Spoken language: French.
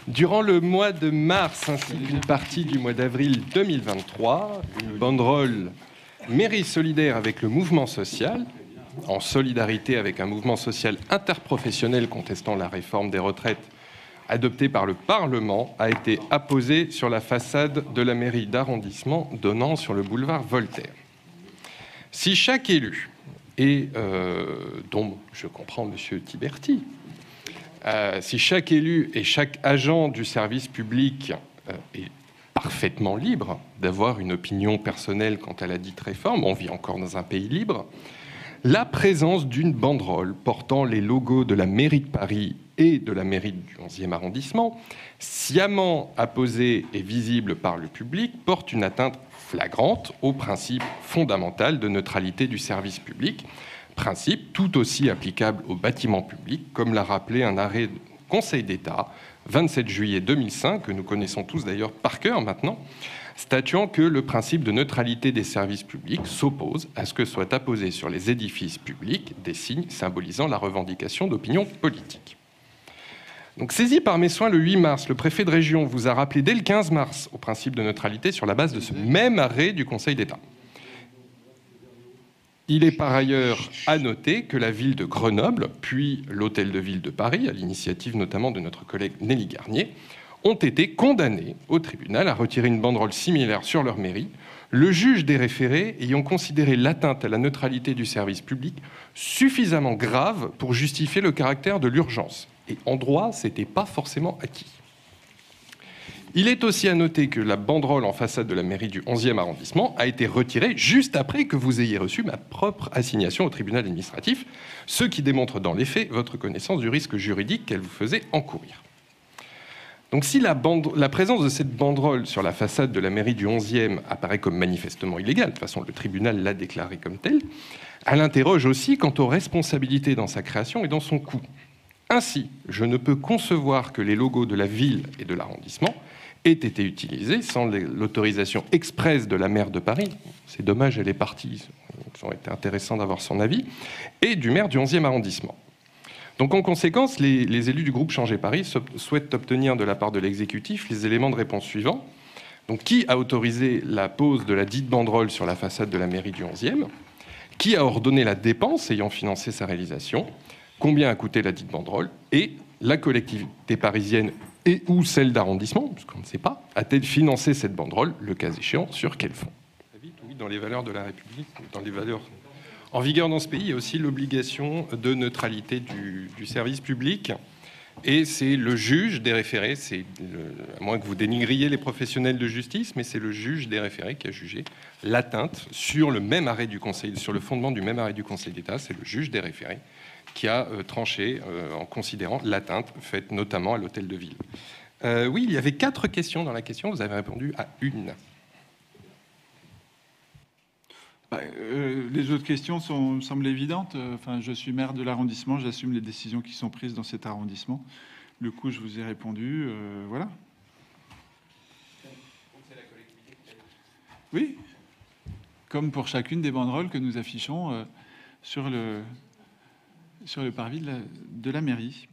Durant le mois de mars ainsi qu'une partie du mois d'avril 2023, une banderole Mairie solidaire avec le mouvement social, en solidarité avec un mouvement social interprofessionnel contestant la réforme des retraites adoptée par le Parlement, a été apposée sur la façade de la mairie d'arrondissement donnant sur le boulevard Voltaire. Si chaque élu, et dont je comprends M. Tiberti, si chaque élu et chaque agent du service public est parfaitement libre d'avoir une opinion personnelle quant à la dite réforme, on vit encore dans un pays libre, la présence d'une banderole portant les logos de la mairie de Paris et de la mairie du 11e arrondissement, sciemment apposée et visible par le public, porte une atteinte flagrante au principe fondamental de neutralité du service public, principe tout aussi applicable aux bâtiments publics, comme l'a rappelé un arrêt du Conseil d'État, 27 juillet 2005, que nous connaissons tous d'ailleurs par cœur maintenant, statuant que le principe de neutralité des services publics s'oppose à ce que soient apposés sur les édifices publics des signes symbolisant la revendication d'opinions politiques. Donc, saisi par mes soins le 8 mars, le préfet de région vous a rappelé dès le 15 mars au principe de neutralité sur la base de ce même arrêt du Conseil d'État. Il est par ailleurs à noter que la ville de Grenoble, puis l'Hôtel de Ville de Paris, à l'initiative notamment de notre collègue Nelly Garnier, ont été condamnés au tribunal à retirer une banderole similaire sur leur mairie, le juge des référés ayant considéré l'atteinte à la neutralité du service public suffisamment grave pour justifier le caractère de l'urgence. Et en droit, ce n'était pas forcément acquis. Il est aussi à noter que la banderole en façade de la mairie du 11e arrondissement a été retirée juste après que vous ayez reçu ma propre assignation au tribunal administratif, ce qui démontre dans les faits votre connaissance du risque juridique qu'elle vous faisait encourir. Donc si la présence de cette banderole sur la façade de la mairie du 11e apparaît comme manifestement illégale, de toute façon le tribunal l'a déclaré comme tel, elle interroge aussi quant aux responsabilités dans sa création et dans son coût. Ainsi, je ne peux concevoir que les logos de la ville et de l'arrondissement aient été utilisés sans l'autorisation expresse de la maire de Paris. C'est dommage, elle est partie, ça aurait été intéressant d'avoir son avis, et du maire du 11e arrondissement. Donc en conséquence, les élus du groupe Changer Paris souhaitent obtenir de la part de l'exécutif les éléments de réponse suivants. Donc qui a autorisé la pose de la dite banderole sur la façade de la mairie du 11e? Qui a ordonné la dépense ayant financé sa réalisation? Combien a coûté la dite banderole? Et la collectivité parisienne et ou celle d'arrondissement, puisqu'on ne sait pas, a-t-elle financé cette banderole, le cas échéant, sur quel fonds? Oui, dans les valeurs de la République, dans les valeurs en vigueur dans ce pays, il y a aussi l'obligation de neutralité du service public. Et c'est le juge des référés, à moins que vous dénigriez les professionnels de justice, mais c'est le juge des référés qui a jugé l'atteinte sur le même arrêt du Conseil, sur le fondement du même arrêt du Conseil d'État. C'est le juge des référés qui a tranché en considérant l'atteinte faite notamment à l'hôtel de ville. Oui, il y avait 4 questions dans la question, vous avez répondu à une. Les autres questions semblent évidentes. Enfin, je suis maire de l'arrondissement, j'assume les décisions qui sont prises dans cet arrondissement. Du coup, je vous ai répondu, voilà. Oui, comme pour chacune des banderoles que nous affichons sur le parvis de la mairie.